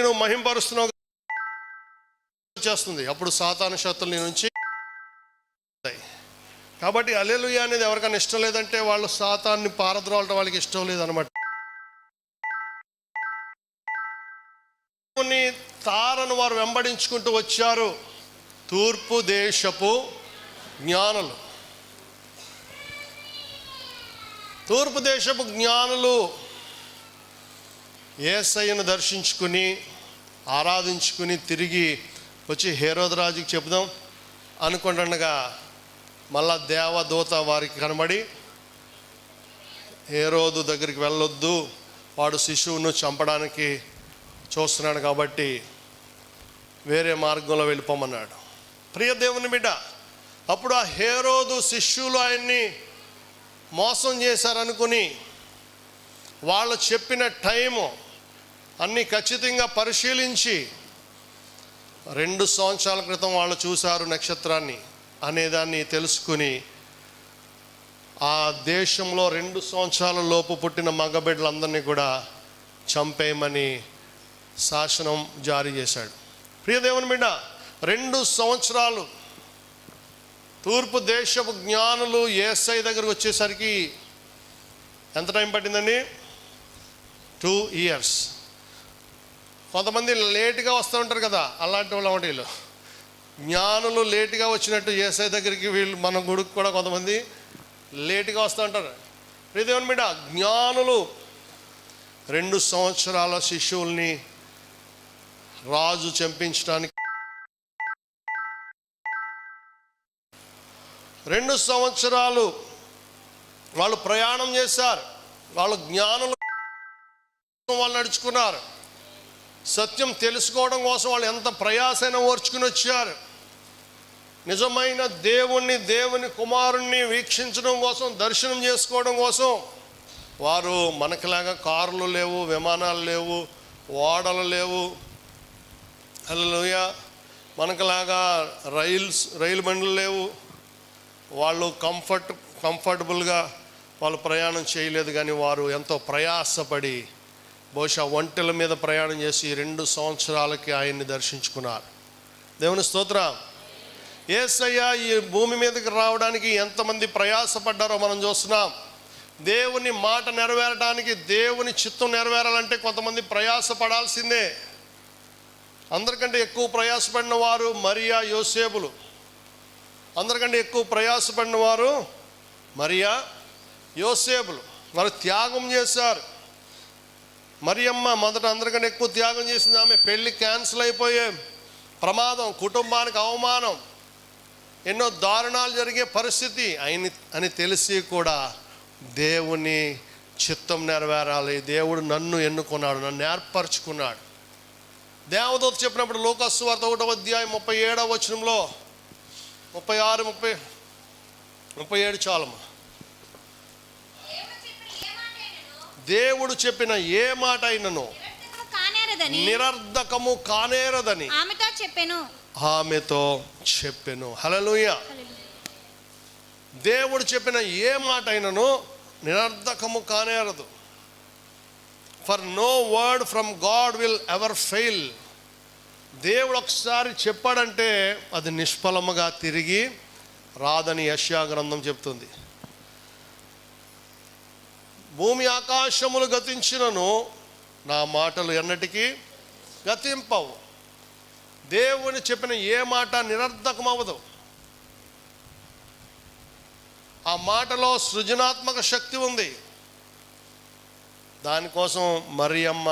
నువ్వు మహింపరుస్తున్నావు చేస్తుంది. అప్పుడు సాతాను శక్తులు నీ నుంచి. కాబట్టి హల్లెలూయా అనేది ఎవరికైనా ఇష్టం లేదంటే వాళ్ళు సాతాన్ని పారద్రోలటం వాళ్ళకి ఇష్టం లేదనమాట. కొన్ని తారను వారు వెంబడించుకుంటూ వచ్చారు, తూర్పు దేశపు జ్ఞానులు. తూర్పు దేశపు జ్ఞానులు యేసయ్యను దర్శించుకుని ఆరాధించుకుని తిరిగి వచ్చి హేరోదు రాజుకి చెప్దాం అనుకుంటుండగా మళ్ళా దేవదూత వారికి కనబడి, హేరోదు దగ్గరికి వెళ్ళొద్దు, వాడు శిశువును చంపడానికి చూస్తున్నాడు కాబట్టి వేరే మార్గంలో వెళ్ళిపోమన్నాడు. ప్రియ దేవుని బిడ్డ, అప్పుడు ఆ హేరోదు శిష్యులు ఆయన్ని మోసం చేశారనుకుని వాళ్ళు చెప్పిన టైము అన్నీ ఖచ్చితంగా పరిశీలించి 2 సంవత్సరాల క్రితం వాళ్ళు చూశారు నక్షత్రాన్ని అనేదాన్ని తెలుసుకుని ఆ దేశంలో 2 సంవత్సరాల లోపు పుట్టిన మగబిడ్డలందరినీ కూడా చంపేయమని శాసనం జారీ చేశాడు. ప్రియ దేవుని బిడ్డ, 2 సంవత్సరాలు తూర్పు దేశపు జ్ఞానులు యేసయ్య దగ్గరకు వచ్చేసరికి ఎంత టైం పట్టిందండి? 2 years. కొంతమంది లేటుగా వస్తూ ఉంటారు కదా, అలాంటి వాళ్ళు వీళ్ళు జ్ఞానులు లేటుగా వచ్చినట్టు యేసయ్య దగ్గరికి వీళ్ళు మన గుడికి కూడా కొంతమంది లేటుగా వస్తూ ఉంటారు. ప్రియ దేవుని బిడ్డ, జ్ఞానులు 2 సంవత్సరాల శిశువుల్ని రాజు చంపించడానికి 2 సంవత్సరాలు వాళ్ళు ప్రయాణం చేశారు. వాళ్ళు జ్ఞానులు వాళ్ళు నడుచుకున్నారు. సత్యం తెలుసుకోవడం కోసం వాళ్ళు ఎంత ప్రయాసైనా ఓర్చుకుని వచ్చారు. నిజమైన దేవుని కుమారుణ్ణి వీక్షించడం కోసం, దర్శనం చేసుకోవడం కోసం వారు మనకులాగా కార్లు లేవు, విమానాలు లేవు, ఓడలు లేవు. హల్లెలూయా. మనకులాగా రైలు బండ్లు లేవు. వాళ్ళు కంఫర్టబుల్గా వాళ్ళు ప్రయాణం చేయలేదు. కానీ వారు ఎంతో ప్రయాసపడి బహుశా ఒంటెల మీద ప్రయాణం చేసి 2 సంవత్సరాలకి ఆయన్ని దర్శించుకున్నారు. దేవుని స్తోత్రం. యేసయ్య ఈ భూమి మీదకి రావడానికి ఎంతమంది ప్రయాసపడ్డారో మనం చూస్తున్నాం. దేవుని మాట నెరవేరడానికి, దేవుని చిత్తం నెరవేరాలంటే కొంతమంది ప్రయాసపడాల్సిందే. అందరికంటే ఎక్కువ ప్రయాసపడిన వారు మరియా యోసేపులు. అందరికంటే ఎక్కువ ప్రయాసపడిన వారు మరియా యోసేపులు. వారు త్యాగం చేశారు. మరియమ్మ మొదట అందరికంటే ఎక్కువ త్యాగం చేసింది. ఆమె పెళ్ళి క్యాన్సిల్ అయిపోయే ప్రమాదం, కుటుంబానికి అవమానం, ఎన్నో దారుణాలు జరిగే పరిస్థితి అని తెలిసి కూడా దేవుని చిత్తం నెరవేరాలి, దేవుడు నన్ను ఎన్నుకున్నాడు, నన్ను ఏర్పరచుకున్నాడు. దేవదూత చెప్పినప్పుడు లూకాసు వార్త 1వ అధ్యాయం 37వ వచనంలో 36, 37 చాలమ్మా. దేవుడు చెప్పిన ఏ మాట అయినను నిరర్ధకము కానేరదని ఆమెతో చెప్పెను. హల్లెలూయా. దేవుడు చెప్పిన ఏ మాట అయినను నిరర్ధకము కానేరదు. For no word from God will ever fail. దేవుడు ఒకసారి చెప్పాడంటే అది నిష్ఫలముగా తిరిగి రాదని యెషయా గ్రంథం చెప్తుంది. భూమి ఆకాశములు గతించినను నా మాటలు ఎన్నటికీ గతింపవు. దేవుని చెప్పిన ఏ మాట నిరర్ధకం అవ్వదు. ఆ మాటలో సృజనాత్మక శక్తి ఉంది. దానికోసం మరియమ్మ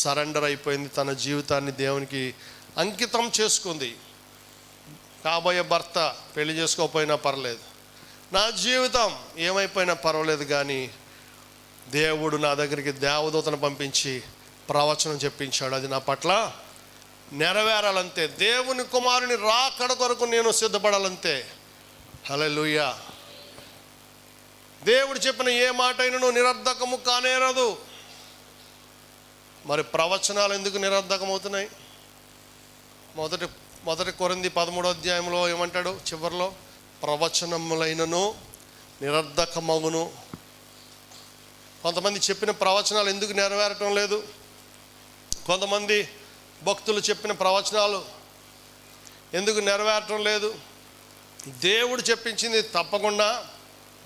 సరెండర్ అయిపోయింది. తన జీవితాన్ని దేవునికి అంకితం చేసుకుంది. కాబోయే భర్త పెళ్లి చేసుకోకపోయినా పర్లేదు, నా జీవితం ఏమైపోయినా పర్వాలేదు, కానీ దేవుడు నా దగ్గరికి దేవదూతను పంపించి ప్రవచనం చెప్పించాడు, అది నా పట్ల నెరవేరాలంతే. దేవుని కుమారుని రాకడ కొరకు నేను సిద్ధపడాలంతే. హల్లెలూయా. దేవుడు చెప్పిన ఏ మాట అయినను నిరర్ధకము కానేరదు. మరి ప్రవచనాలు ఎందుకు నిరర్ధకం అవుతున్నాయి? మొదటి కొరింథీ 13వ అధ్యాయంలో ఏమంటాడు? చివరిలో ప్రవచనములైనను నిరర్ధకమగును. కొంతమంది చెప్పిన ప్రవచనాలు ఎందుకు నెరవేరటం లేదు? కొంతమంది భక్తులు చెప్పిన ప్రవచనాలు ఎందుకు నెరవేరటం లేదు? దేవుడు చెప్పించింది తప్పకుండా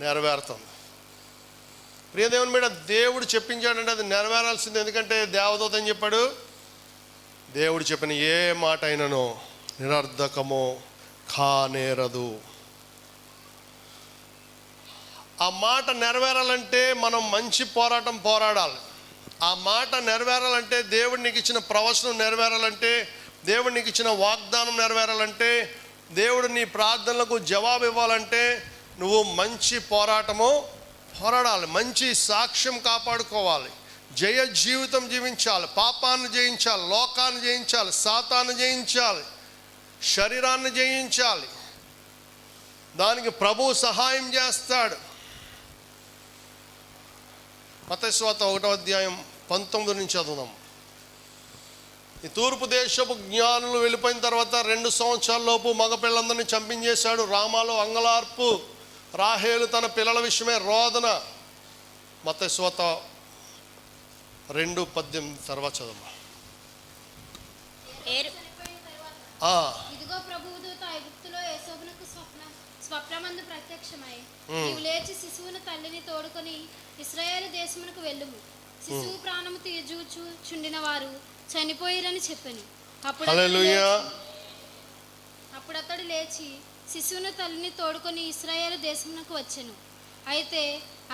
నెరవేరుతుంది. ప్రియదేవుని మీద దేవుడు చెప్పించాడంటే అది నెరవేరాల్సింది. ఎందుకంటే దేవదూత అని చెప్పాడు, దేవుడు చెప్పిన ఏ మాట అయినను నిరర్ధకము కానేరదు. ఆ మాట నెరవేరాలంటే మనం మంచి పోరాటం పోరాడాలి. ఆ మాట నెరవేరాలంటే, దేవుడు నీకు ఇచ్చిన ప్రవచనం నెరవేరాలంటే, దేవుడు నీకు ఇచ్చిన వాగ్దానం నెరవేరాలంటే, దేవుడు నీ ప్రార్థనలకు జవాబు ఇవ్వాలంటే నువ్వు మంచి పోరాటము పోరాడాలి. మంచి సాక్ష్యం కాపాడుకోవాలి. జయ జీవితం జీవించాలి. పాపాన్ని జయించాలి, లోకాన్ని జయించాలి, సాతాన్ని జయించాలి, శరీరాన్ని జయించాలి. దానికి ప్రభువు సహాయం చేస్తాడు. మత్తయి సువార్త 1:19 నుంచి చదువుదాం. ఈ తూర్పు దేశపు జ్ఞానులు వెళ్ళిపోయిన తర్వాత 2 సంవత్సరాల లోపు మగపిల్లలందరినీ చంపించేశాడు. రామాలో అంగలార్పు, రాహేలు తన పిల్లల విషయమే రోదన. మత్తయి సువార్త 2:18 తర్వాత చదవమ్మా. ఇదిగో ప్రభువు దూత ఐగుప్తులో యోసేపునకు స్వప్నమందు ప్రత్యక్షమై, నీవు లేచి శిశువును తల్లిని తోడుకొని ఇశ్రాయేలు దేశమునకు వెళ్ళుము. శిశువు ప్రాణము తీయజూచుచుండిన వారు చనిపోయిరని చెప్పాను. అప్పుడు అతడు లేచి శిశువును తల్లిని తోడుకొని ఇశ్రాయేలు దేశమునకు వచ్చెను. అయితే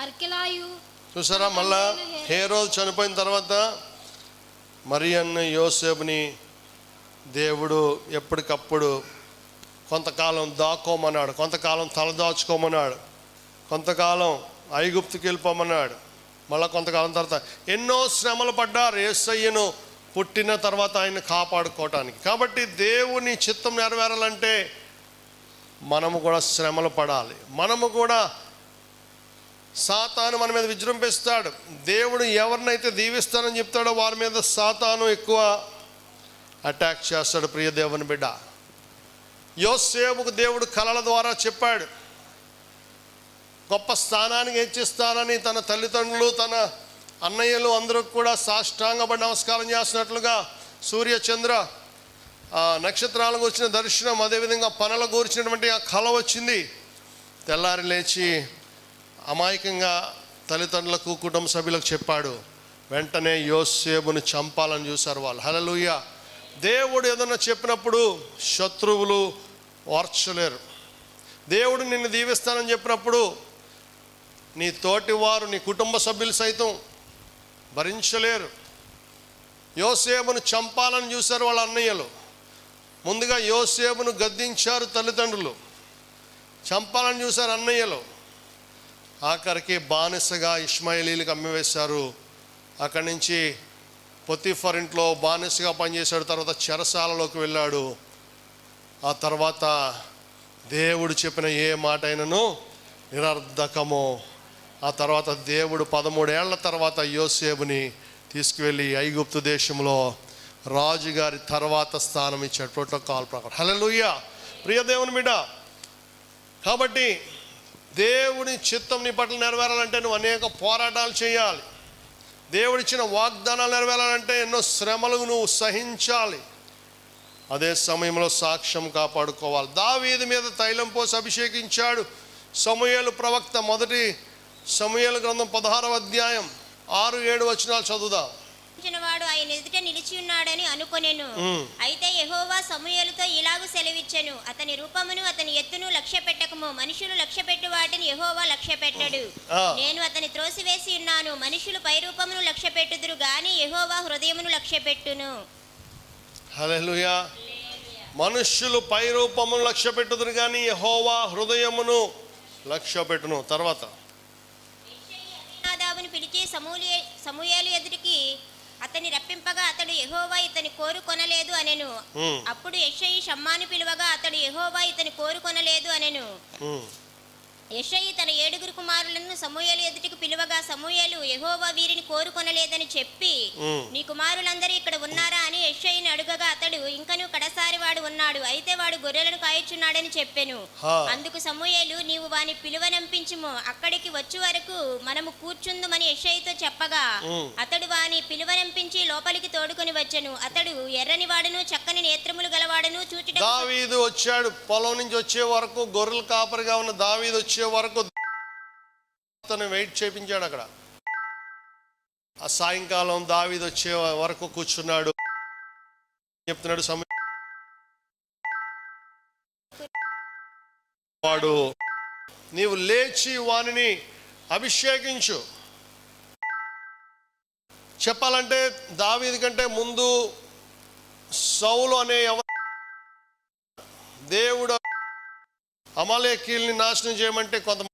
అర్కెలాయు చూసారా, మళ్ళా హేరోదు చనిపోయిన తర్వాత మరియను యోసేపుని దేవుడు ఎప్పటికప్పుడు కొంతకాలం దాక్కోమన్నాడు, కొంతకాలం తలదాచుకోమన్నాడు, కొంతకాలం ఐగుప్తుకి వెళ్ళిపోమన్నాడు. మళ్ళీ కొంతకాలం తర్వాత ఎన్నో శ్రమలు పడ్డారు యేసయ్యను పుట్టిన తర్వాత ఆయన కాపాడుకోవటానికి. కాబట్టి దేవుని చిత్తం నెరవేరాలంటే మనము కూడా శ్రమలు పడాలి. మనము కూడా, సాతాను మన మీద విజృంభిస్తాడు. దేవుడు ఎవరినైతే దీవిస్తానని చెప్తాడో వారి మీద సాతాను ఎక్కువ అటాక్ చేస్తాడు. ప్రియ దేవుని బిడ్డ, యోసేపుకు దేవుడు కలల ద్వారా చెప్పాడు, గొప్ప స్థానానికి హెచ్చిస్తానని. తన తల్లిదండ్రులు, తన అన్నయ్యలు అందరూ కూడా సాష్టాంగపడి నమస్కారం చేస్తున్నట్లుగా సూర్య చంద్ర నక్షత్రాలకు వచ్చిన దర్శనం, అదేవిధంగా పనుల కూర్చున్నటువంటి ఆ కళ వచ్చింది. తెల్లారి లేచి అమాయకంగా తల్లిదండ్రులకు, కుటుంబ సభ్యులకు చెప్పాడు. వెంటనే యోసేపును చంపాలని చూశారు వాళ్ళు. హల్లెలూయా. దేవుడు ఏదన్నా చెప్పినప్పుడు శత్రువులు ఓర్చలేరు. దేవుడు నిన్ను దీవిస్తానని చెప్పినప్పుడు నీ తోటి వారు, నీ కుటుంబ సభ్యులు సైతం భరించలేరు. యోసేపును చంపాలని చూశారు వాళ్ళ అన్నయ్యలు. ముందుగా యోసేపును గద్దించారు తల్లిదండ్రులు, చంపాలని చూశారు అన్నయ్యలు. ఆఖరికి బానిసగా ఇష్మాయేలీలకు అమ్మివేశారు. అక్కడి నుంచి పొతిఫర్ ఇంట్లో బానిసగా పనిచేశాడు. తర్వాత చెరసాలలోకి వెళ్ళాడు. ఆ తర్వాత దేవుడు చెప్పిన ఏ మాట అయినను నిరర్ధకము. ఆ తర్వాత దేవుడు 13 ఏళ్ల తర్వాత యోసేపుని తీసుకువెళ్ళి ఐగుప్తు దేశంలో రాజుగారి తర్వాత స్థానం ఇచ్చాడు ప్రోటోకాల్ ప్రకారం. హల్లెలూయా. ప్రియ దేవుని బిడ్డ, కాబట్టి దేవుని చిత్తం నీ పట్ల నెరవేరాలంటే నువ్వు అనేక పోరాటాలు చేయాలి. దేవుడిచ్చిన వాగ్దానాలు నెరవేరాలంటే ఎన్నో శ్రమలు నువ్వు సహించాలి. అదే సమయంలో సాక్ష్యం కాపాడుకోవాలి. దావీదు మీద తైలం పోసి అభిషేకించాడు. సమూయేలు ప్రవక్త, మొదటి సమూయేలు గ్రంథం 16వ అధ్యాయం 6-7 వచనాలు చదువుదాం. వాడు ఆయన ఎదుట నిలిచి ఉన్నాడని అనుకొనెను. అయితే యెహోవా సమూయేలుతో ఇలాగు సెలవిచ్చెను, అతని రూపమును అతని ఎత్తును లక్ష్య పెట్టకము. మనుషులు లక్ష్య పెట్టు వాటిని యెహోవా లక్ష్య పెట్టడు. నేను అతని త్రోసివేసి ఉన్నాను. మనుషులు పై రూపమును లక్ష్య పెట్టుదురు గాని యెహోవా హృదయమును లక్ష్య పెట్టును. హల్లెలూయా. మనుష్యులు పై రూపమును లక్ష్య పెట్టుదురు కానీ యెహోవా హృదయమును లక్ష్య పెట్టును. తర్వాత అబీనాదాబును పిలిచి సమూయేలు ఎదుటికి అతని రప్పింపగా అతడు యెహోవా ఇతని కోరుకొనలేదు అనెను. అప్పుడు యెషయి షమ్మాను పిలువగా అతడు యెహోవా ఇతని కోరుకొనలేదు అనెను. యెషయి తన 7 కుమారులను సమూయేలు ఎదుటికి పిలువగా సమూయేలు యెహోవా వీరిని కోరుకొనలేదని చెప్పి నీ కుమారులందరూ ఇక్కడ ఉన్నారా అని యెషయిని అడుగగా అతడు ఇంకను కడసారి వాడు ఉన్నాడు, అయితే వాడు గొర్రెలను కాయచున్నాడని చెప్పెను. అందుకు సమూయేలు నీవు వాని పిలువనంపించుము, అక్కడికి వచ్చే వరకు మనము కూర్చుందుమని యెషయితో చెప్పగా అతడు వాని పిలువనంపించి లోపలికి తోడుకొని వచ్చెను. అతడు ఎర్రని వాడును చక్కని నేత్రములు గలవాడును చూచుట. దావీదు వచ్చాడు, పొలం నుంచి వచ్చే వరకు గొర్రెల కాపరిగా ఉన్న దావీదు వచ్చే వరకు అతను వెయిట్ చేయించాడు అక్కడ. ఆ సాయంకాలం దావీదు వచ్చే వరకు కూర్చున్నాడు. చెప్తున్నాడు వాడు నీవు లేచి వానిని అభిషేకించు. చెప్పాలంటే దావీదు కంటే ముందు సౌలు అనే దేవుడు అమలేకీల్ని నాశనం చేయమంటే కొంతమంది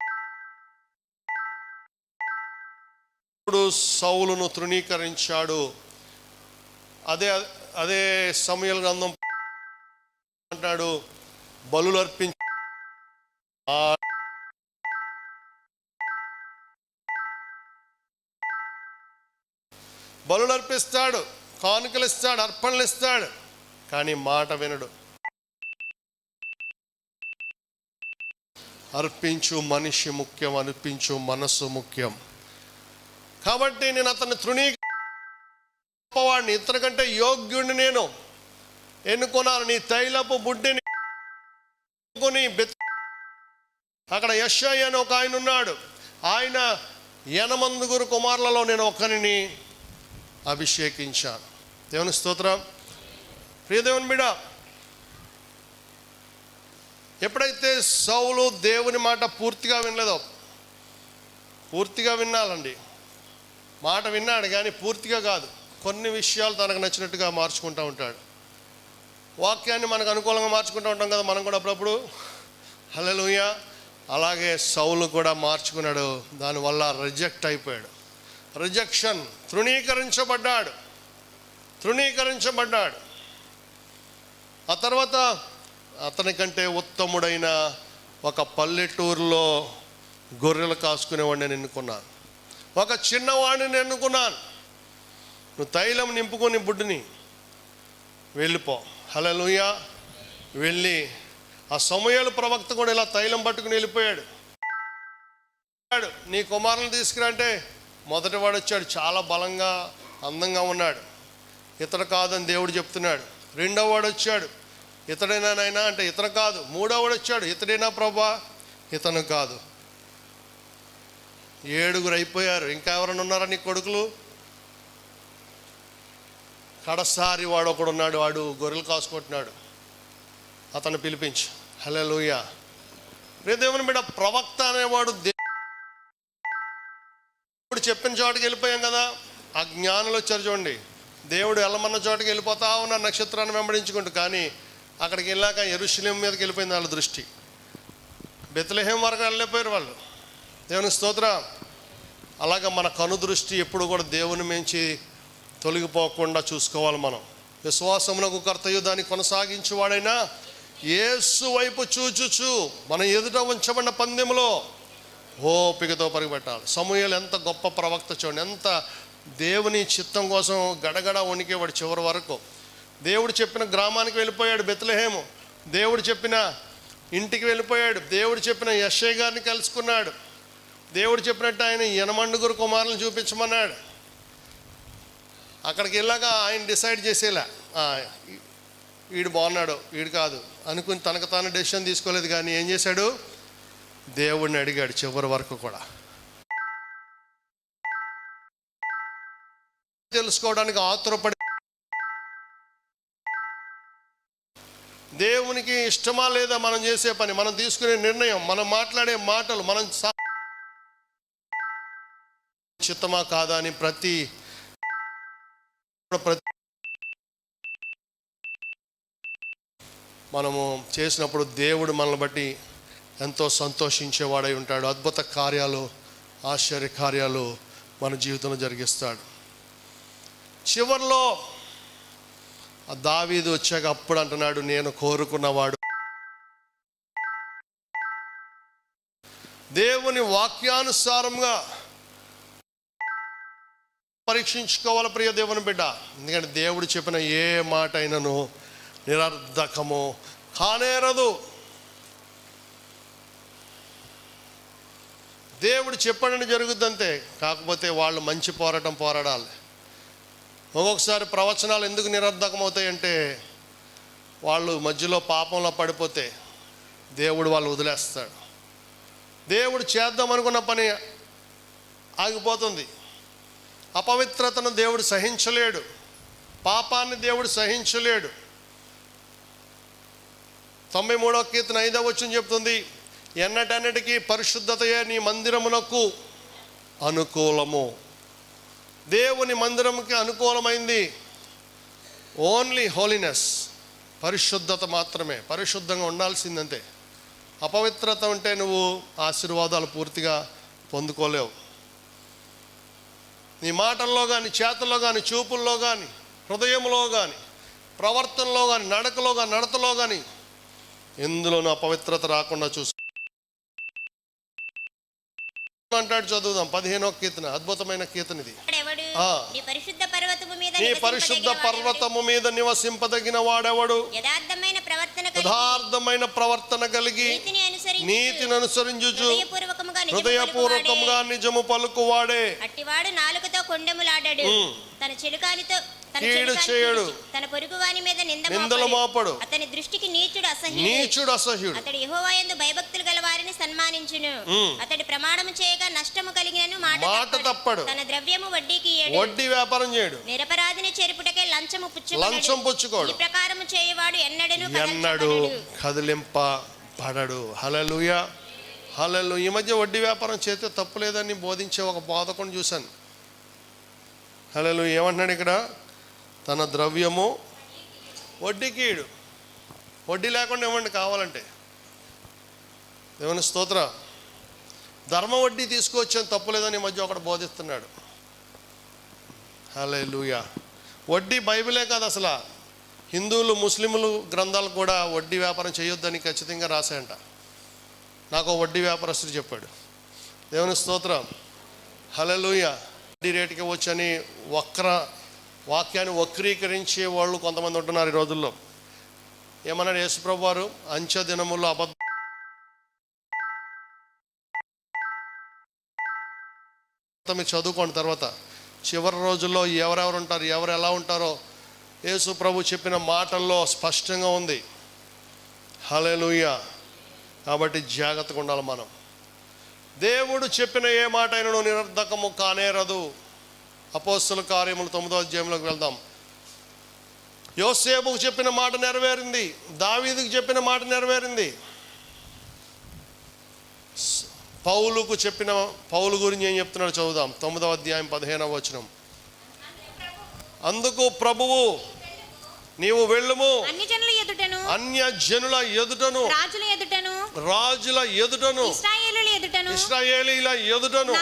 సౌలును తృణీకరించాడు. అదే సమూయేలు గ్రంథం అంటాడు, బలులు అర్పించి బలులు అర్పిస్తాడు, కానుకలు ఇస్తాడు, అర్పణలు ఇస్తాడు, కానీ మాట వినడు. అర్పించు మనిషి ముఖ్యం, అర్పించు మనస్సు ముఖ్యం. కాబట్టి నేను అతన్ని గొప్పవాడిని, ఇతని కంటే యోగ్యుడిని నేను ఎన్నుకున్నాను. నీ తైలపు బుడ్డిని అక్కడ యెషయి అని ఒక ఆయన ఉన్నాడు, ఆయన 8 కుమారులలో నేను ఒకరిని అభిషేకించాను. దేవుని స్తోత్రం. ప్రియ దేవుని బిడ్డ, ఎప్పుడైతే సౌలు దేవుని మాట పూర్తిగా వినలేదో, పూర్తిగా వినాలండి, మాట విన్నాడు కానీ పూర్తిగా కాదు, కొన్ని విషయాలు తనకు నచ్చినట్టుగా మార్చుకుంటూ ఉంటాడు. వాక్యాన్ని మనకు అనుకూలంగా మార్చుకుంటూ ఉంటాం కదా మనం కూడా అప్పుడప్పుడు. హల్లెలూయా. అలాగే సౌలు కూడా మార్చుకున్నాడు, దానివల్ల రిజెక్ట్ అయిపోయాడు. రిజెక్షన్, తృణీకరించబడ్డాడు. ఆ తర్వాత అతని కంటే ఉత్తముడైన ఒక పల్లెటూరులో గొర్రెలు కాసుకునేవాడిని నేను ఎన్నుకున్నాను, ఒక చిన్నవాడిని ఎన్నుకున్నాను. నువ్వు తైలం నింపుకొని బుడ్డిని వెళ్ళిపో. హల్లెలూయా. వెళ్ళి ఆ సమూయేలు ప్రవక్త కూడా ఇలా తైలం పట్టుకుని వెళ్ళిపోయాడు. నీ కుమారులను తీసుకురంటే మొదటివాడు వచ్చాడు, చాలా బలంగా అందంగా ఉన్నాడు, ఇతడు కాదని దేవుడు చెప్తున్నాడు. రెండో వాడు వచ్చాడు, ఇతడైనా నాయనా అంటే ఇతను కాదు. మూడోవాడు వచ్చాడు, ఇతడైనా ప్రభా, ఇతను కాదు. 7 అయిపోయారు. ఇంకా ఎవరైనా ఉన్నారా నీ కొడుకులు? కడసారి వాడు ఒకడు ఉన్నాడు, వాడు గొర్రెలు కాసుకుంటున్నాడు, అతను పిలిపించు. హల్లెలూయా. దేవుని బిడ్డ, ప్రవక్త అనేవాడు దేవుడు చెప్పిన చోటుకి వెళ్ళిపోయాం కదా. ఆ జ్ఞానులు వచ్చారు చూడండి, దేవుడు వెళ్ళమన్న చోటుకి వెళ్ళిపోతా ఉన్నారు నక్షత్రాన్ని వెంబడించుకుంటూ. కానీ అక్కడికి వెళ్ళాక యెరూషలేము మీదకి వెళ్ళిపోయింది వాళ్ళ దృష్టి. బెత్లెహేం వరకు వెళ్ళిపోయారు వాళ్ళు. దేవుని స్తోత్రం. అలాగే మన కను దృష్టి ఎప్పుడు కూడా దేవుని మించి తొలగిపోకుండా చూసుకోవాలి. మనం విశ్వాసమునకు కర్తయు దాన్ని కొనసాగించేవాడైనా యేసు వైపు చూచుచు మన ఎదుట ఉంచబడిన పందెములో ఓపికతో పరిగెట్టాలి. సమూయేలు ఎంత గొప్ప ప్రవక్త చూడండి, ఎంత దేవుని చిత్తం కోసం గడగడ వణికేవాడు. చివరి వరకు దేవుడు చెప్పిన గ్రామానికి వెళ్ళిపోయాడు, బెత్లెహేము. దేవుడు చెప్పిన ఇంటికి వెళ్ళిపోయాడు. దేవుడు చెప్పిన యెషయి గారిని కలుసుకున్నాడు. దేవుడు చెప్పినట్టు ఆయన 8 కుమారులను చూపించమన్నాడు. అక్కడికి వెళ్ళాక ఆయన డిసైడ్ చేసేలా వీడు బాగున్నాడు, వీడు కాదు అనుకుని తనకు తాను డెసిషన్ తీసుకోలేదు. కానీ ఏం చేశాడు? దేవుడిని అడిగాడు చివరి వరకు కూడా. తెలుసుకోవడానికి ఆతురపడి, దేవునికి ఇష్టమా లేదా మనం చేసే పని, మనం తీసుకునే నిర్ణయం, మనం మాట్లాడే మాటలు, మనం చిత్తమా కాదా అని ప్రతి మనము చేసినప్పుడు దేవుడు మనల్ని బట్టి ఎంతో సంతోషించేవాడై ఉంటాడు. అద్భుత కార్యాలు, ఆశ్చర్య కార్యాలు మన జీవితంలో జరిగిస్తాడు. చివర్లో దావీదు వచ్చాక అప్పుడు అంటున్నాడు, నేను కోరుకున్నవాడు దేవుని వాక్యానుసారంగా పరీక్షించుకోవాలి ప్రియ దేవుని బిడ్డ. ఎందుకంటే దేవుడు చెప్పిన ఏ మాట అయినను నిరర్ధకము కానేరదు. దేవుడు చెప్పండి జరుగుద్దంతే. కాకపోతే వాళ్ళు మంచి పోరాడాలి. ఒక్కొక్కసారి ప్రవచనాలు ఎందుకు నిరర్ధకం అవుతాయంటే వాళ్ళు మధ్యలో పాపంలో పడిపోతే దేవుడు వాళ్ళు వదిలేస్తాడు. దేవుడు చేద్దాం అనుకున్న పని ఆగిపోతుంది. అపవిత్రతను దేవుడు సహించలేడు, పాపాన్ని దేవుడు సహించలేడు. 93వ కీర్తన 5వ వచనం చెప్తుంది, ఎన్నటన్నిటికీ పరిశుద్ధతయే నీ మందిరమునకు అనుకూలము. దేవుని మందిరంకి అనుకూలమైంది ఓన్లీ హోలీనెస్, పరిశుద్ధత మాత్రమే. పరిశుద్ధంగా ఉండాల్సిందంతే. అపవిత్రత ఉంటే నువ్వు ఆశీర్వాదాలు పూర్తిగా పొందుకోలేవు. నీ మాటల్లో కానీ, చేతల్లో కానీ, చూపుల్లో కానీ, హృదయంలో కానీ, ప్రవర్తనలో కానీ, నడకలో కానీ, నడతలో కానీ ఎందులోనూ అపవిత్రత రాకుండా చూసు అంటాడు. చదువుదాం 15వ కీర్తన, అద్భుతమైన కీర్తన ఇది. నీ పరిశుద్ధ పర్వతము మీద నివసింపదగిన వాడెవడు? యథార్థమైన ప్రవర్తన కలిగి నీతిని అనుసరించుచు హృదయపూర్వకముగా నిజము పలుకువాడే. అట్టివాడు నాలుకతో కొండెములాడాడు, తన చిలుకానితో కీడు చేయడు, తన పొరుగువాని మీద నిందలు మోపడు. అతని దృష్టికి నీచుడు అసహ్యుడు. అతడు యెహోవా యందు భయభక్తులు గల వారిని సన్మానించును. అతడు ప్రమాణము చేయగా నష్టము కలిగినను మాట తప్పడు. తన ద్రవ్యము వడ్డీకి ఇయ్యడు, వడ్డీ వ్యాపారం చేయడు. నిరపరాధిని చెరుపుటకే లంచము పుచ్చుకోడు. ఈ ప్రకారము చేయవాడు ఎన్నడూ కదిలింపబడడు. హల్లెలూయా, హల్లెలూయా. ఈ మధ్య వడ్డీ వ్యాపారం చేస్తే తప్పులేదని బోధించే ఒక బోధకుని చూశాను. హల్లెలూయా. ఏమంటున్నాడు ఇక్కడ? తన ద్రవ్యము వడ్డీకీయుడు. వడ్డీ లేకుండా ఇవ్వండి కావాలంటే. దేవుని స్తోత్ర. ధర్మ వడ్డీ తీసుకొచ్చాను తప్పులేదని ఈ మధ్య ఒకడు బోధిస్తున్నాడు. హల్లెలూయా. వడ్డీ బైబిలే కాదు, అసలు హిందువులు ముస్లింలు గ్రంథాలు కూడా వడ్డీ వ్యాపారం చేయొద్దని ఖచ్చితంగా రాశాయంట. నాకు వడ్డీ వ్యాపారస్తుడు చెప్పాడు. దేవుని స్తోత్రం. హల్లెలూయా. వడ్డీ రేటుకి వచ్చని వాక్యాన్ని వక్రీకరించే వాళ్ళు కొంతమంది ఉంటున్నారు ఈ రోజుల్లో. ఏమన్నాడు యేసుప్రభు వారు? అంచె దినముల్లో మీరు చదువుకోండి తర్వాత. చివరి రోజుల్లో ఎవరెవరు ఉంటారు, ఎవరు ఎలా ఉంటారో యేసు ప్రభు చెప్పిన మాటల్లో స్పష్టంగా ఉంది. హల్లెలూయా. కాబట్టి జాగ్రత్తగా ఉండాలి మనం. దేవుడు చెప్పిన ఏ మాట అయినను నిరర్ధకము కానేరదు. అపోస్తలుల కార్యములు 9వ అధ్యాయంలోకి వెళ్దాం. యోసేపుకు చెప్పిన మాట నెరవేరింది, దావీదుకు చెప్పిన మాట నెరవేరింది. పౌలు గురించి ఏం చెప్తున్నాడు చదువుదాం. 9వ అధ్యాయం 15వ వచనం. అందుకు ప్రభువు, నీవు వెళ్ళుము, అన్యజనుల ఎదుటను రాజుల ఎదుటను ఇశ్రాయేలీల ఎదుటను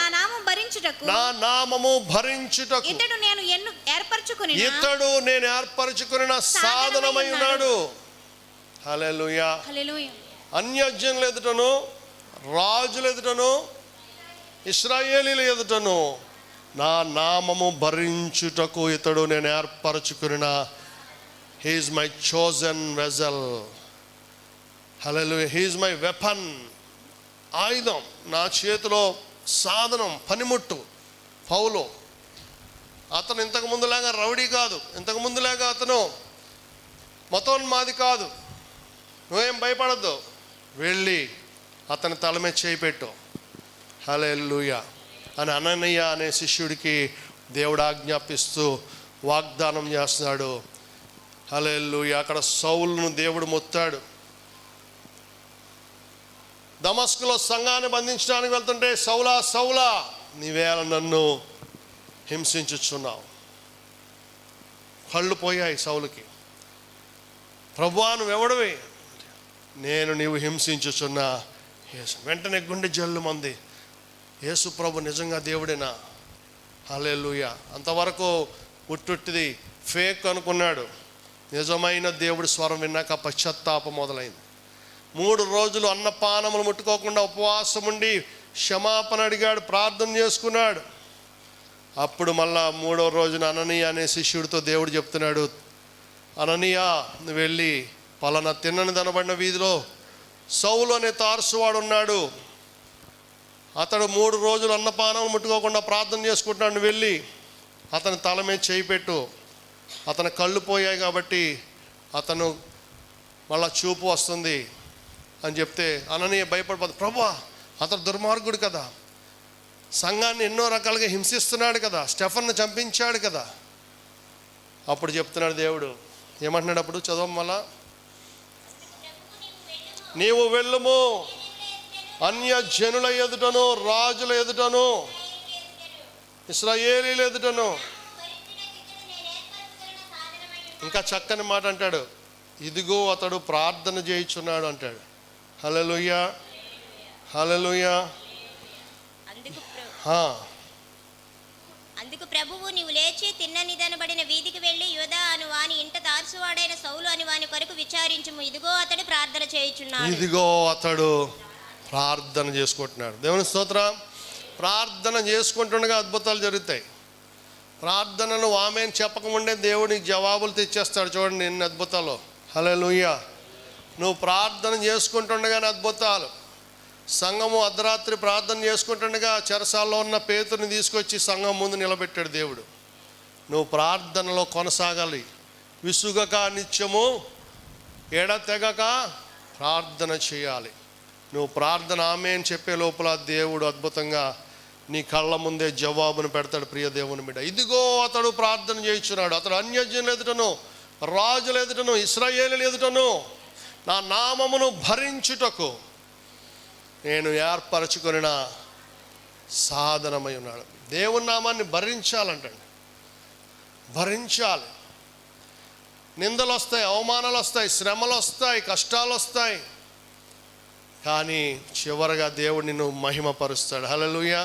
నా నామము భరించుటకు ఇతడు నేను ఏర్పరచుకున్న సాధనమై ఉన్నాడు. హల్లెలూయా. అన్యజనుల ఎదుటను, రాజుల ఎదుటను, ఇశ్రాయేలీల ఎదుటను నా నామము భరించుటకు ఇతడు నేను ఏర్పరచుకున్న, he is my chosen vessel. Hallelujah. he is my weapon. ఆయుధం, నా చేతిలో సాధనం, పనిముట్టు. పౌలు అతను ఇంతకు ముందులాగా రౌడీ కాదు, ఇంతకు ముందులాగా అతను మతోన్మాది కాదు. నువ్వేం భయపడద్దు, వెళ్ళి అతని తల మీద చేయి పెట్టు. హల్లెలూయా అని అననీయ అనే శిష్యుడికి దేవుడు ఆజ్ఞాపిస్తూ వాగ్దానం చేస్తున్నాడు. హల్లెలూయా. అక్కడ సౌలును దేవుడు మొత్తాడు. దమస్కులో సంఘాన్ని బంధించడానికి వెళ్తుంటే, సౌలా సౌలా నీవేళ నన్ను హింసించుచున్నావు. కళ్ళు పోయాయి సౌలుకి. ప్రభువా నువ్వెవడివి? నేను నీవు హింసించుచున్నా యేసు. వెంటనే గుండె జల్లు మంది, యేసు ప్రభు నిజంగా దేవుడేనా? హల్లెలూయా. అంతవరకు ఉట్టుట్టిది ఫేక్ అనుకున్నాడు. నిజమైన దేవుడి స్వరం విన్నాక పశ్చాత్తాపం మొదలైంది. 3 రోజులు అన్నపానములు ముట్టుకోకుండా ఉపవాసం ఉండి క్షమాపణ అడిగాడు, ప్రార్థన చేసుకున్నాడు. అప్పుడు మళ్ళా 3వ రోజున అననీయ అనే శిష్యుడితో దేవుడు చెప్తున్నాడు, అననీయ నువ్వు వెళ్ళి పలానా తిన్నని దనబడిన వీధిలో సౌలు అనే తార్సువాడు ఉన్నాడు, అతడు 3 రోజులు అన్నపానం ముట్టుకోకుండా ప్రార్థన చేసుకుంటున్నాడు, నువ్వు వెళ్ళి అతని తల మీద చేయి పెట్టు, అతని కళ్ళు పోయాయి కాబట్టి అతను మళ్ళా చూపు వస్తుంది అని చెప్తే అననీయ భయపడిపోతుంది. ప్రభువా, అతను దుర్మార్గుడు కదా, సంఘాన్ని ఎన్నో రకాలుగా హింసిస్తున్నాడు కదా, స్టెఫన్ను చంపించాడు కదా. అప్పుడు చెప్తున్నాడు దేవుడు, ఏమంటున్నాడు అప్పుడు చదవం మళ్ళా, నీవు వెళ్ళుము, అన్య జనుల ఎదుటను రాజుల ఎదుటను ఇశ్రాయేలీల ఎదుటను. ఇంకా చక్కని మాట అంటాడు, ఇదిగో అతడు ప్రార్థన చేయుచున్నాడు అంటాడు. హల్లెలూయా, హల్లెలూయా. అందుకు ప్రభువు, నీవు లేచి తిన్న నిదనబడిన వీధికి వెళ్ళి యూదా అను వాని ఇంట తార్సువాడైన సౌలు అని వాని కొరకు విచారించుము, ఇదిగో అతడు ప్రార్థన చేయుచున్నాడు. ఇదిగో అతడు ప్రార్థన చేసుకుంటున్నాడు. దేవుని స్తోత్రం. ప్రార్థన చేసుకుంటుండగా అద్భుతాలు జరుగుతాయి. ప్రార్థనను ఆమెను చెప్పకముందే దేవుడికి జవాబులు తెచ్చేస్తాడు. చూడండి ఎన్ని అద్భుతాలు. హల్లెలూయా. నువ్వు ప్రార్థన చేసుకుంటుండగానే అద్భుతాలు. సంఘము అర్ధరాత్రి ప్రార్థన చేసుకుంటుండగా చెరసాల్లో ఉన్న పేతుని తీసుకొచ్చి సంఘం ముందు నిలబెట్టాడు దేవుడు. నువ్వు ప్రార్థనలో కొనసాగాలి, విసుగక నిత్యము ఎడతెగక ప్రార్థన చేయాలి. నువ్వు ప్రార్థన ఆమేన్ చెప్పే లోపల దేవుడు అద్భుతంగా నీ కళ్ళ ముందే జవాబును పెడతాడు. ప్రియ దేవుని బిడ్డ, ఇదిగో అతడు ప్రార్థన చేయించున్నాడు, అతడు అన్యజనుల ఎదుటను రాజుల ఎదుటను ఇశ్రాయేలీయుల ఎదుటను నా నామమును భరించుటకు నేను ఏర్పరచుకొనిన సాధనమై ఉన్నాడు. దేవుని నామాన్ని భరించాలంటండి, భరించాలి. నిందలు వస్తాయి, అవమానాలు వస్తాయి, శ్రమలు వస్తాయి, కష్టాలు వస్తాయి, కానీ చివరగా దేవుడు నిన్ను మహిమపరుస్తాడు. హల్లెలూయా.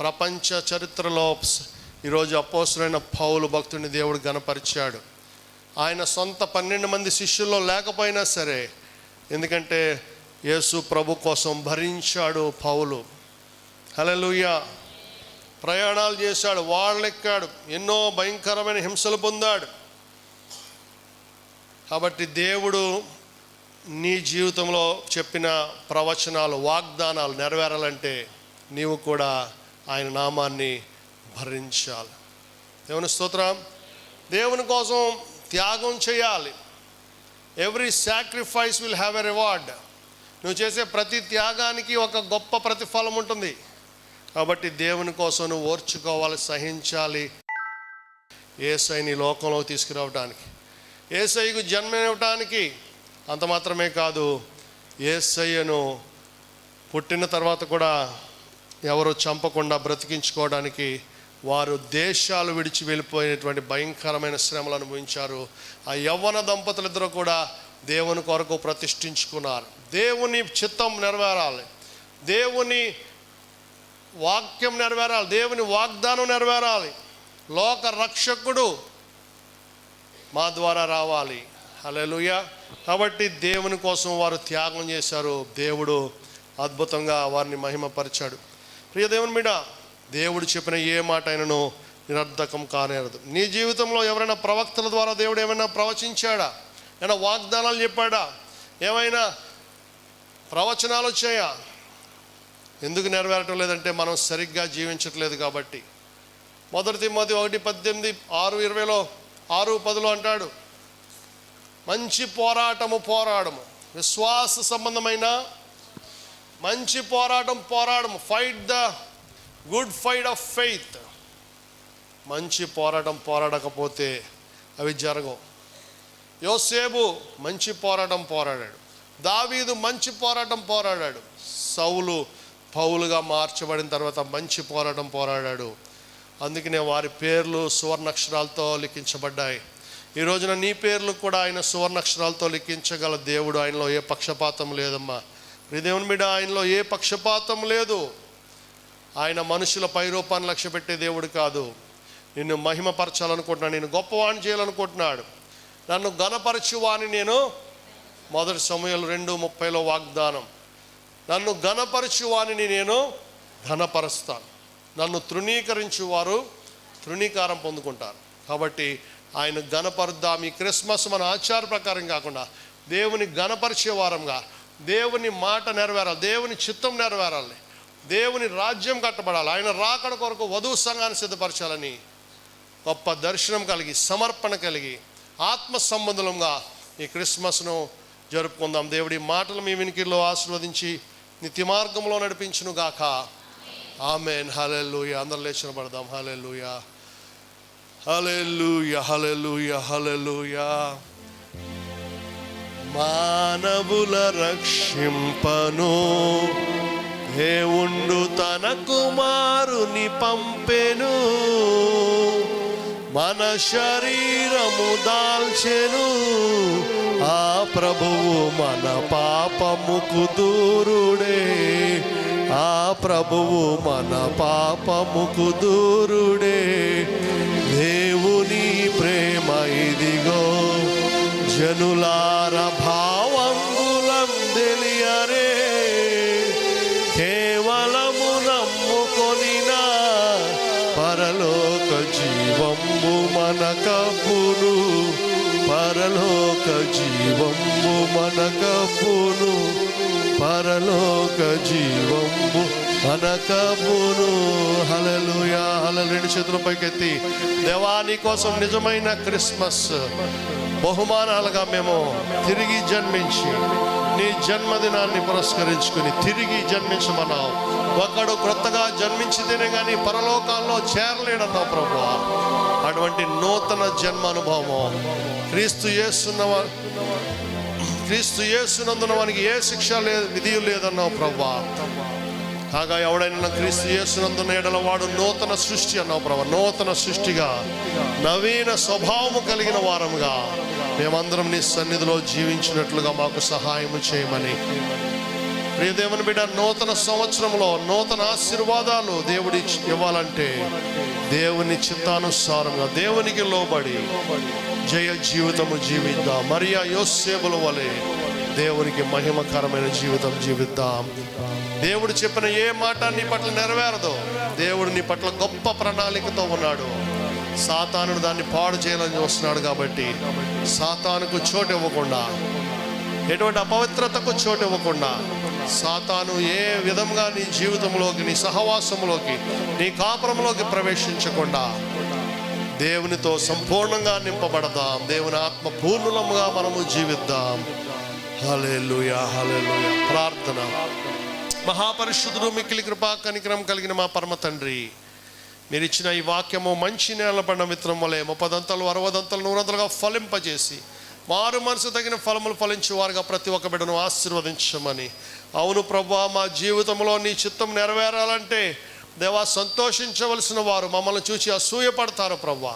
ప్రపంచ చరిత్రలో ఈరోజు అపోస్తలుడైన పౌలు భక్తుడిని దేవుడు గణపరిచాడు. ఆయన సొంత 12 మంది శిష్యుల్లో లేకపోయినా సరే, ఎందుకంటే యేసు ప్రభు కోసం భరించాడు పౌలు. హల్లెలూయా. ప్రయాణాలు చేశాడు, వాళ్ళెక్కాడు, ఎన్నో భయంకరమైన హింసలు పొందాడు. కాబట్టి దేవుడు నీ జీవితంలో చెప్పిన ప్రవచనాలు, వాగ్దానాలు నెరవేరాలంటే నీవు కూడా ఆయన నామాన్ని భరించాలి. దేవుని స్తోత్రం. దేవుని కోసం త్యాగం చేయాలి. Every sacrifice will have a reward. నువ్వు చేసే ప్రతి త్యాగానికి ఒక గొప్ప ప్రతిఫలం ఉంటుంది. కాబట్టి దేవుని కోసం నువ్వు ఓర్చుకోవాలి, సహించాలి. యేసయ్యని లోకంలోకి తీసుకురావడానికి, యేసయ్యకు జన్మనివ్వటానికి. అంత మాత్రమే కాదు, యేసయ్యను పుట్టిన తర్వాత కూడా ఎవరు చంపకుండా బ్రతికించుకోవడానికి వారు దేశాలు విడిచి వెళ్ళిపోయినటువంటి భయంకరమైన శ్రమలు అనుభవించారు. ఆ యవ్వన దంపతులిద్దరూ కూడా దేవుని కొరకు ప్రతిష్ఠించుకున్నారు. దేవుని చిత్తం నెరవేరాలి, దేవుని వాక్యం నెరవేరాలి, దేవుని వాగ్దానం నెరవేరాలి. లోక రక్షకుడు మా ద్వారా రావాలి. హల్లెలూయా. కాబట్టి దేవుని కోసం వారు త్యాగం చేశారు. దేవుడు అద్భుతంగా వారిని మహిమపరిచాడు. ప్రియ దేవుని మీద, దేవుడు చెప్పిన ఏ మాట అయినను నిరర్ధకం కానేరదు. నీ జీవితంలో ఎవరైనా ప్రవక్తల ద్వారా దేవుడు ఏమైనా ప్రవచించాడా? ఏమైనా వాగ్దానాలు చెప్పాడా? ఏమైనా ప్రవచనాలు వచ్చాయా? ఎందుకు నెరవేరటం లేదంటే మనం సరిగ్గా జీవించట్లేదు కాబట్టి. 1 తిమోతి 1:18, 6:20, 6:10 అంటాడు, మంచి పోరాడము, విశ్వాస సంబంధమైన మంచి పోరాడము. Fight the good fight of faith. మంచి పోరాటం పోరాడకపోతే అవి జరగవు. యోసేపు మంచి పోరాటం పోరాడాడు, దావీదు మంచి పోరాటం పోరాడాడు, సౌలు పౌలుగా మార్చబడిన తర్వాత మంచి పోరాటం పోరాడాడు. అందుకనే వారి పేర్లు సువర్ణాక్షరాలతో లిఖించబడ్డాయి. ఈ రోజున నీ పేర్లు కూడా ఆయన సువర్ణాక్షరాలతో లిఖించగల దేవుడు. ఆయనలో ఏ పక్షపాతం లేదమ్మా. ఈ దేవుని మీద ఆయనలో ఏ పక్షపాతం లేదు. ఆయన మనుషుల పైరూపాన్ని లక్ష్య పెట్టే దేవుడు కాదు. నిన్ను మహిమపరచాలనుకుంటున్నాడు, నేను గొప్పవాణ్ణి చేయాలనుకుంటున్నాడు. నన్ను ఘనపరచువాని నేను, 1 సమూయేలు 2:30 వాగ్దానం. నన్ను ఘనపరచువాని నేను ఘనపరుస్తాను. నన్ను తృణీకరించు వారు తృణీకారం పొందుకుంటారు. కాబట్టి ఆయన ఘనపరుద్దాం. ఈ క్రిస్మస్ మన ఆచార ప్రకారం కాకుండా దేవుని ఘనపరిచే వారంగా, దేవుని మాట నెరవేరాలి, దేవుని చిత్తం నెరవేరాలి, దేవుని రాజ్యం కట్టబడాలి, ఆయన రాకడ కొరకు వధువు సంఘాన్ని సిద్ధపరచాలని గొప్ప దర్శనం కలిగి, సమర్పణ కలిగి, ఆత్మ సంబంధంగా ఈ క్రిస్మస్ను జరుపుకుందాం. దేవుడి మాటలు మీ వినికిడిలో ఆశీర్వదించి నిత్య మార్గంలో నడిపించును గాక. ఆమేన్. హల్లెలూయా. అందరూ లేచిన పడదాం. హల్లెలూయా, హల్లెలూయా, హల్లెలూయా, హల్లెలూయా. మానవుల రక్షింపను దేవుండు తన కుమారుని పంపెను, మన శరీరము దాల్చెను, ఆ ప్రభువు మన పాపముకు దూరుడే, ఆ ప్రభువు మన పాపముకు దూరుడే. దేవుని ప్రేమ ఇదిగో, జనులార భావంబులం తెలియరే, కేవలము నమ్ముకొనినా పరలోక జీవంబు మనకప్పును, పరలోక జీవంబు మనకప్పును, పరలోక జీవంబు మనకప్పును. హల్లెలూయా, హల్లెలూయా. రెండు చేతుల పైకెత్తి, దేవా నీ కోసం నిజమైన క్రిస్మస్ బహుమానాలుగా మేము తిరిగి జన్మించి నీ జన్మదినాన్ని పురస్కరించుకుని తిరిగి జన్మించమన్నావు. ఒకడు క్రొత్తగా జన్మించితేనే కానీ పరలోకాల్లో చేరలేడన్నావు ప్రభువా. అటువంటి నూతన జన్మ అనుభవము క్రీస్తు యేసునందున వానికి ఏ శిక్ష లేదు, విధి లేదన్నావు ప్రభువా. కాగా ఎవడైనా క్రీస్తు యేసునందున ఎడల వాడు నూతన సృష్టి అన్నావు ప్రభు. నూతన సృష్టిగా, నవీన స్వభావము కలిగిన వారముగా మేమందరం నీ సన్నిధిలో జీవించినట్లుగా మాకు సహాయం చేయమని. ప్రియ దేవుని బిడ్డ, నూతన సంవత్సరంలో నూతన ఆశీర్వాదాలు దేవుడి ఇవ్వాలంటే దేవుని చిత్తానుసారంగా దేవునికి లోబడి జయ జీవితము జీవిద్దాం. మరియా యోసేపుల వలె దేవునికి మహిమకరమైన జీవితం జీవిద్దాం. దేవుడు చెప్పిన ఏ మాట నీ పట్ల నెరవేరదో, దేవుడు నీ పట్ల గొప్ప ప్రణాళికతో ఉన్నాడు. సాతానుడు దాన్ని పాడు చేయాలని చూస్తున్నాడు. కాబట్టి సాతానుకు చోటు ఇవ్వకుండా, ఎటువంటి అపవిత్రతకు చోటు ఇవ్వకుండా, సాతాను ఏ విధంగా నీ జీవితంలోకి, నీ సహవాసంలోకి, నీ కాపురంలోకి ప్రవేశించకుండా దేవునితో సంపూర్ణంగా నింపబడదాం. దేవుని ఆత్మ పూర్ణులముగా మనము జీవిద్దాం. హల్లెలూయా, హల్లెలూయా. ప్రార్థన. మహాపరిశుద్ధుడు, మిక్కిలి కృపా కనికరం కలిగిన మా పరమ తండ్రి, మీరు ఇచ్చిన ఈ వాక్యము మంచి నేల పడిన విత్తనం వలె 30 60 100 ఫలింపజేసి మారు మనసు తగిన ఫలములు ఫలించే వారుగా ప్రతి ఒక్క బిడ్డను ఆశీర్వదించమని. అవును ప్రభువా, మా జీవితంలో నీ చిత్తం నెరవేరాలంటే దేవా సంతోషించవలసిన వారు మమ్మల్ని చూసి అసూయపడతారు ప్రభువా.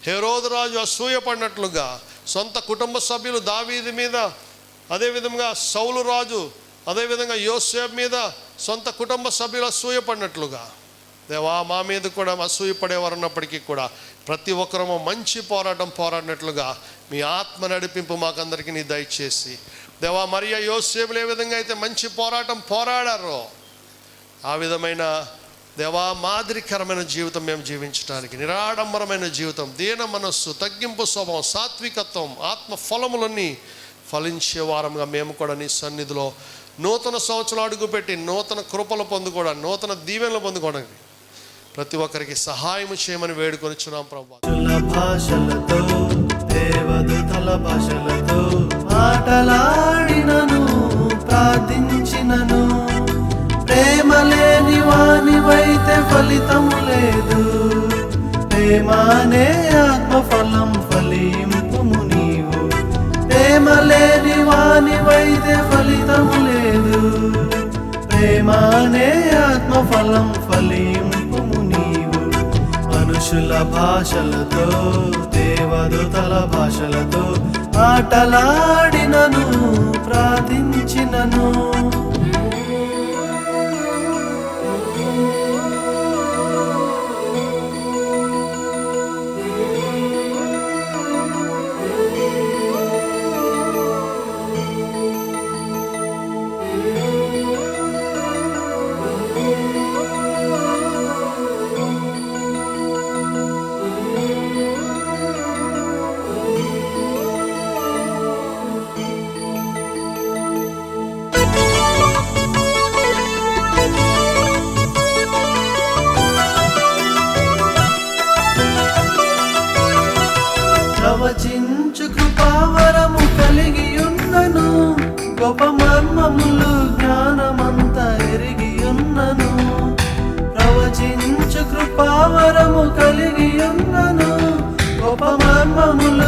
హెరోదు రాజు అసూయపడినట్లుగా సొంత కుటుంబ సభ్యులు దావీదు మీద, అదేవిధంగా సౌలు రాజు, అదేవిధంగా యోసేపు మీద సొంత కుటుంబ సభ్యులు అసూయపడినట్లుగా దేవా మా మీద కూడా అసూయపడేవారు ఉన్నప్పటికీ కూడా ప్రతి ఒక్కరము మంచి పోరాటం పోరాడినట్లుగా మీ ఆత్మ నడిపింపు మాకందరికీ నీ దయచేసి దేవా, మరియా యోసేపులు ఏ విధంగా అయితే మంచి పోరాటం పోరాడారో ఆ విధమైన దేవా మాదిరికరమైన జీవితం మేము జీవించడానికి, నిరాడంబరమైన జీవితం, దీన మనస్సు, తగ్గింపు స్వభావం, సాత్వికత్వం, ఆత్మ ఫలములన్నీ ఫలించే వారంగా మేము కూడా నీ సన్నిధిలో నూతన సంవత్సరం అడుగుపెట్టి నూతన కృపలు పొందుకోవడానికి, నూతన దీవెనలు పొందుకోవడానికి ప్రతి ఒక్కరికి సహాయం చేయమని వేడుకొనిచున్నాం ప్రభువా. భాషలతో దేవదూతల భాషలతో ఆటలాడినను ప్రార్థించినను, ప్రేమ లేని వానివైతే ఫలితము లేదు. ప్రేమనే ఆత్మఫలం ఫలింపుము నీవు, ప్రేమ లేని వానివైతే ఫలితము లేదు. ప్రేమనే ఆత్మఫలం ఫలింపుము నీవు. మనుషుల భాషలతో దేవదూతల భాషలతో ఆటలాడినను ప్రార్థించినను. గొప్ప మర్మములు జ్ఞానమంతా ఎరిగి ఉన్నను, ప్రవచించు కృపావరము కలిగి ఉన్నను, గొప్ప మర్మములు